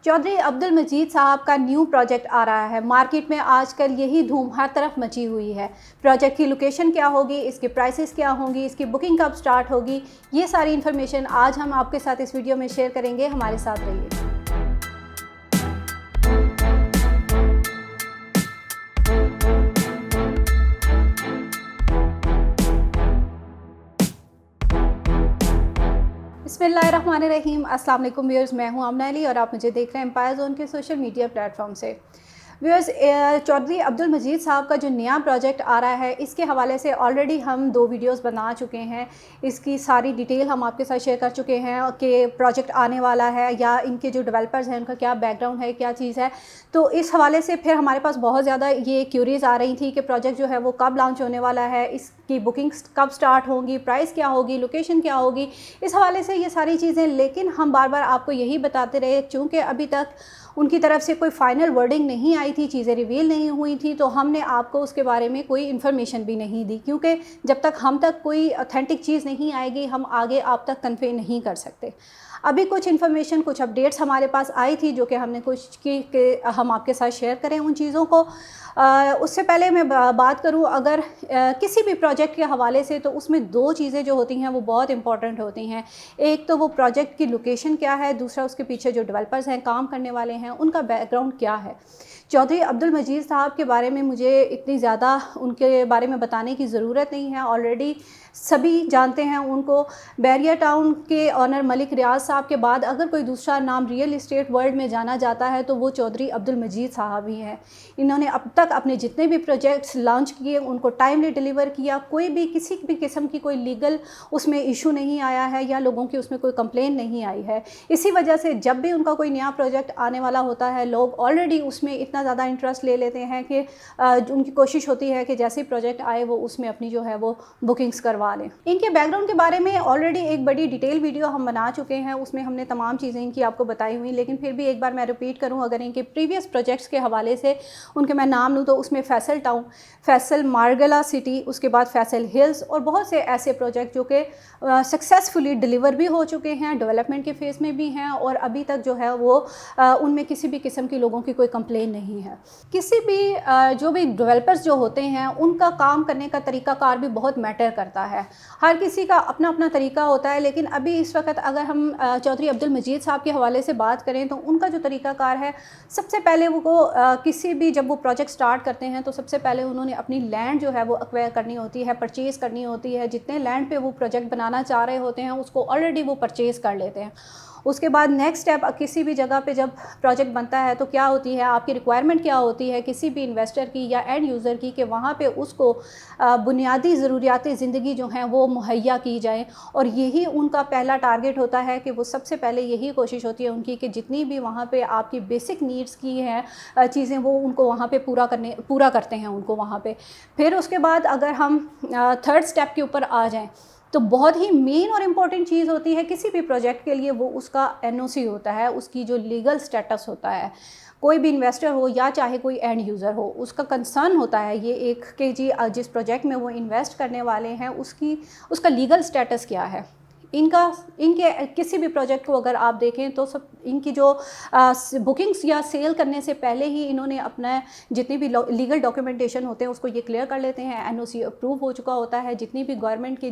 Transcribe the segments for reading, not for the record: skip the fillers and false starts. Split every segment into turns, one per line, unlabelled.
चौधरी अब्दुल मजीद साहब का new project आ रहा है। मार्केट में आजकल यही धूम हर तरफ मची हुई है। प्रोजेक्ट की लोकेशन क्या होगी, इसके प्राइसेस क्या होंगी, इसकी बुकिंग कब स्टार्ट होगी, ये सारी इन्फॉर्मेशन आज हम आपके साथ इस वीडियो में शेयर करेंगे। हमारे साथ रहिए। बिस्मिल्लाहिर्रहमानिर्रहीम। अस्सलाम वालेकुम व्यूअर्स, मैं हूं आमना अली और आप मुझे देख रहे हैं एम्पायर जोन के सोशल मीडिया प्लेटफॉर्म से। व्यूअर्स, चौधरी अब्दुल मजीद साहब का जो नया प्रोजेक्ट आ रहा है, इसके हवाले से ऑलरेडी हम 2 वीडियोस बना चुके हैं। इसकी सारी डिटेल हम आपके साथ शेयर कर चुके हैं कि प्रोजेक्ट आने वाला है या इनके जो डेवलपर्स हैं उनका क्या बैकग्राउंड है, क्या चीज़ है। तो इस हवाले से फिर हमारे पास बहुत ज़्यादा ये क्यूरीज़ आ रही थी कि प्रोजेक्ट जो है वो कब लॉन्च होने वाला है, इसकी बुकिंग्स कब स्टार्ट होंगी, प्राइस क्या होगी, लोकेशन क्या होगी, इस हवाले से ये सारी चीज़ें। लेकिन हम बार बार आपको यही बताते रहे, चूँकि अभी तक उनकी तरफ से कोई फ़ाइनल वर्डिंग नहीं आई थी, चीज़ें रिवील नहीं हुई थी, तो हमने आपको उसके बारे में कोई इन्फॉर्मेशन भी नहीं दी, क्योंकि जब तक हम तक कोई ऑथेंटिक चीज़ नहीं आएगी हम आगे आप तक कन्वे नहीं कर सकते। अभी कुछ इन्फॉर्मेशन, कुछ अपडेट्स हमारे पास आई थी जो कि हमने कोशिश की कि हम आपके साथ शेयर करें उन चीज़ों को। उससे पहले मैं बात करूं अगर किसी भी प्रोजेक्ट के हवाले से, तो उसमें 2 चीज़ें जो होती हैं वो बहुत इंपॉर्टेंट होती हैं। एक तो वो प्रोजेक्ट की लोकेशन क्या है, दूसरा उसके पीछे जो डेवलपर्स हैं, काम करने वाले हैं, उनका बैकग्राउंड क्या है। चौधरी अब्दुल मजीद साहब के बारे में मुझे इतनी ज़्यादा उनके बारे में बताने की ज़रूरत नहीं है, ऑलरेडी सभी जानते हैं उनको। बैरिया टाउन के ऑनर मलिक रियाज साहब के बाद अगर कोई दूसरा नाम रियल इस्टेट वर्ल्ड में जाना जाता है तो वो चौधरी अब्दुल मजीद साहब ही हैं। इन्होंने अब तक अपने जितने भी प्रोजेक्ट्स लॉन्च किए उनको टाइमली डिलीवर किया, कोई भी किसी भी किस्म की कोई लीगल उसमें इशू नहीं आया है या लोगों की उसमें कोई कंप्लेन नहीं आई है। इसी वजह से जब भी उनका कोई नया प्रोजेक्ट आने वाला होता है, लोग ऑलरेडी उसमें इतना ज़्यादा इंटरेस्ट ले लेते हैं कि उनकी कोशिश होती है कि जैसे ही प्रोजेक्ट आए वो उसमें अपनी जो है वो बुकिंग्स करवा लें। इनके बैकग्राउंड के बारे में ऑलरेडी एक बड़ी डिटेल वीडियो हम बना चुके हैं, उसमें हमने तमाम चीज़ें इनकी आपको बताई हुई, लेकिन फिर भी एक बार मैं रिपीट करूं, अगर इनके प्रीवियस प्रोजेक्ट्स के हवाले से उनके मैं नाम लूँ तो उसमें फैसल टाउन, फैसल मार्गला सिटी, उसके बाद फैसल हिल्स और बहुत से ऐसे प्रोजेक्ट जो कि सक्सेसफुली डिलीवर भी हो चुके हैं, डेवलपमेंट के फेज़ में भी हैं और अभी तक जो है वो उनमें किसी भी किस्म की लोगों की कोई कंप्लेन नहीं है। किसी भी जो भी डेवलपर्स जो होते हैं उनका काम करने का तरीक़ाकार भी बहुत मैटर करता है। हर किसी का अपना अपना तरीका होता है, लेकिन अभी इस वक्त अगर हम चौधरी अब्दुल मजीद साहब के हवाले से बात करें तो उनका जो तरीक़ाकार है, सबसे पहले वो किसी भी जब वो प्रोजेक्ट स्टार्ट करते हैं तो सबसे पहले उन्होंने अपनी लैंड जो है वो एक्वायर करनी होती है, परचेज़ करनी होती है। जितने लैंड पे वो प्रोजेक्ट बनाना चाह रहे होते हैं उसको ऑलरेडी वो परचेज़ कर लेते हैं। उसके बाद नेक्स्ट स्टेप, किसी भी जगह पे जब प्रोजेक्ट बनता है तो क्या होती है, आपकी रिक्वायरमेंट क्या होती है किसी भी इन्वेस्टर की या एंड यूज़र की, कि वहाँ पे उसको बुनियादी ज़रूरियात ज़िंदगी जो हैं वो मुहैया की जाए। और यही उनका पहला टारगेट होता है कि वो सबसे पहले यही कोशिश होती है उनकी कि जितनी भी वहाँ पे आपकी बेसिक नीड्स की हैं चीज़ें वो उनको वहाँ पे पूरा करते हैं उनको वहाँ पे। फिर उसके बाद अगर हम थर्ड स्टेप के ऊपर आ जाएँ तो बहुत ही मेन और इम्पॉर्टेंट चीज़ होती है किसी भी प्रोजेक्ट के लिए, वो उसका एनओसी होता है, उसकी जो लीगल स्टेटस होता है। कोई भी इन्वेस्टर हो या चाहे कोई एंड यूज़र हो, उसका कंसर्न होता है ये एक कि जी जिस प्रोजेक्ट में वो इन्वेस्ट करने वाले हैं उसका लीगल स्टेटस क्या है। इनके किसी भी प्रोजेक्ट को अगर आप देखें तो सब इनकी जो बुकिंग्स या सेल करने से पहले ही इन्होंने अपना जितनी भी लीगल डॉक्यूमेंटेशन होते हैं उसको ये क्लियर कर लेते हैं। एनओसी अप्रूव हो चुका होता है, जितनी भी गवर्नमेंट की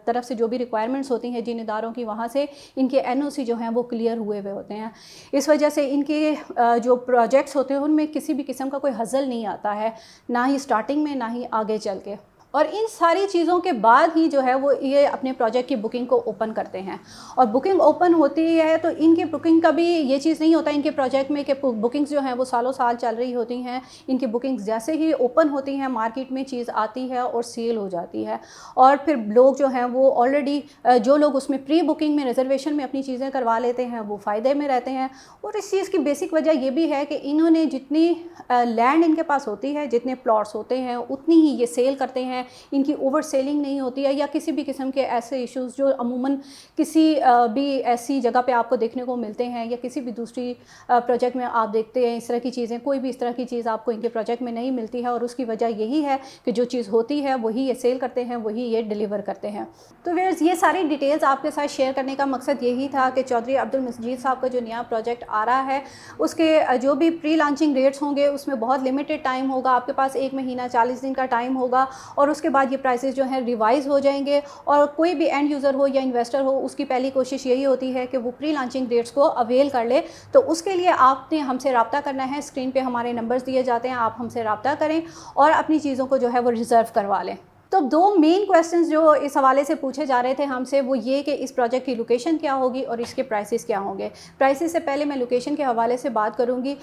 तरफ से जो भी रिक्वायरमेंट्स होती हैं जिन इदारों की, वहाँ से इनके एनओसी जो हैं वो क्लियर हुए हुए होते हैं। इस वजह से इनके जो प्रोजेक्ट्स होते हैं उनमें किसी भी किस्म का कोई हज़ल नहीं आता है, ना ही स्टार्टिंग में ना ही आगे चल के। और इन सारी चीज़ों के बाद ही जो है वो ये अपने प्रोजेक्ट की बुकिंग को ओपन करते हैं। और बुकिंग ओपन होती है तो इनकी बुकिंग का भी ये चीज़ नहीं होता इनके प्रोजेक्ट में कि बुकिंग्स जो हैं वो सालों साल चल रही होती हैं। इनकी बुकिंग्स जैसे ही ओपन होती हैं मार्केट में चीज़ आती है और सेल हो जाती है। और फिर लोग जो हैं वो ऑलरेडी जो लोग उसमें प्री बुकिंग में रिजर्वेशन में अपनी चीज़ें करवा लेते हैं वो फ़ायदे में रहते हैं। और इस चीज़ की बेसिक वजह ये भी है कि इन्होंने जितनी लैंड इनके पास होती है, जितने प्लॉट्स होते हैं उतनी ही ये सेल करते हैं इनकी ओवर सेलिंग नहीं होती है, या किसी भी किस्म के ऐसे इश्यूज़ जो अमूमन किसी भी ऐसी जगह पे आपको देखने को मिलते हैं, या किसी भी दूसरी प्रोजेक्ट में आप देखते हैं इस तरह की चीज़ें, कोई भी इस तरह की चीज़ आपको इनके प्रोजेक्ट में नहीं मिलती है। और उसकी वजह यही है कि जो चीज़ होती है वही ये सेल करते हैं, वही ये डिलीवर करते हैं। तो व्यूअर्स, ये सारी डिटेल्स आपके साथ शेयर करने का मकसद यही था कि चौधरी अब्दुल मजीद साहब का जो नया प्रोजेक्ट आ रहा है उसके जो भी प्री लॉन्चिंग रेट्स होंगे उसमें बहुत लिमिटेड टाइम होगा, आपके पास 1 महीना 40 दिन का टाइम होगा, और उसके बाद ये प्राइसेस जो हैं रिवाइज़ हो जाएंगे। और कोई भी एंड यूज़र हो या इन्वेस्टर हो, उसकी पहली कोशिश यही होती है कि वो प्री लॉन्चिंग रेट्स को अवेल कर ले। तो उसके लिए आपने हमसे रब्ता करना है, स्क्रीन पे हमारे नंबर्स दिए जाते हैं, आप हमसे रब्ता करें और अपनी चीज़ों को जो है वो रिज़र्व करवा लें। तो 2 मेन क्वेश्चंस जो इस हवाले से पूछे जा रहे थे हमसे, वो ये कि इस प्रोजेक्ट की लोकेशन क्या होगी और इसके प्राइसेस क्या होंगे। प्राइसेस से पहले मैं लोकेशन के हवाले से बात करूँगी।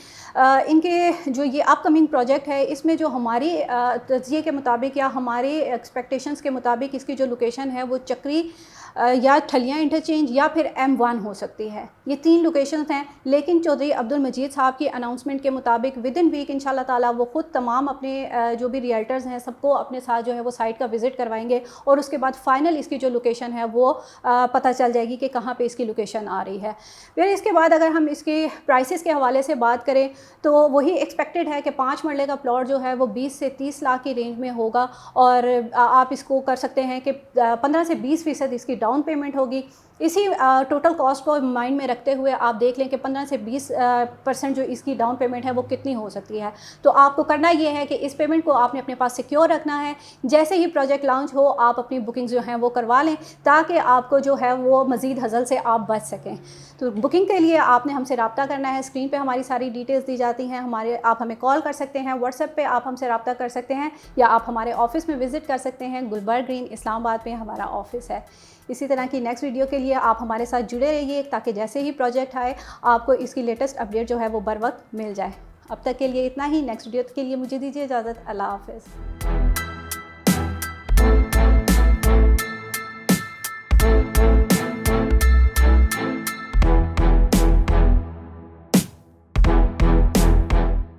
इनके जो ये अपकमिंग प्रोजेक्ट है, इसमें जो हमारी तज्ज़िये के मुताबिक या हमारी एक्सपेक्टेशंस के मुताबिक इसकी जो लोकेशन है वो चक्री या ठलियाँ इंटरचेंज या फिर M1 हो सकती है। ये 3 लोकेशंस हैं, लेकिन चौधरी अब्दुल मजीद साहब की अनाउंसमेंट के मुताबिक विद इन वीक इंशाल्लाह ताला वो ख़ुद तमाम अपने जो भी रियल्टर्स हैं सबको अपने साथ जो है वो साइट का विज़िट करवाएंगे, और उसके बाद फाइनल इसकी जो लोकेशन है वो पता चल जाएगी कि कहाँ पे इसकी लोकेशन आ रही है। फिर इसके बाद अगर हम इसके प्राइसेस के हवाले से बात करें तो वही एक्सपेक्टेड है कि 5 मरले का प्लॉट जो है वो 20 से 30 लाख की रेंज में होगा, और आप इसको कर सकते हैं कि 15 से 20% इसकी डाउन पेमेंट होगी। इसी टोटल कॉस्ट को माइंड में रखते हुए आप देख लें कि 15 से 20% जो इसकी डाउन पेमेंट है वो कितनी हो सकती है। तो आपको करना ये है कि इस पेमेंट को आपने अपने पास सिक्योर रखना है। जैसे ही प्रोजेक्ट लॉन्च हो आप अपनी बुकिंग जो हैं वो करवा लें, ताकि आपको जो है वो मज़ीद हज़ल से आप बच सकें। तो बुकिंग के लिए आपने हमसे रब्ता करना है, स्क्रीन पे हमारी सारी डिटेल्स दी जाती हैं। आप हमें कॉल कर सकते हैं, व्हाट्सएप पे आप हमसे रब्ता कर सकते हैं, या आप हमारे ऑफ़िस में विज़िट कर सकते हैं। गुलबर्ग ग्रीन इस्लामाबाद में हमारा ऑफ़िस है। इसी तरह की नेक्स्ट वीडियो के लिए आप हमारे साथ जुड़े रहिए, ताकि जैसे ही प्रोजेक्ट आए आपको इसकी लेटेस्ट अपडेट जो है वो बर वक्त मिल जाए। अब तक के लिए इतना ही। नेक्स्ट वीडियो के लिए मुझे दीजिए इजाज़त। अल्लाह हाफ़िज़।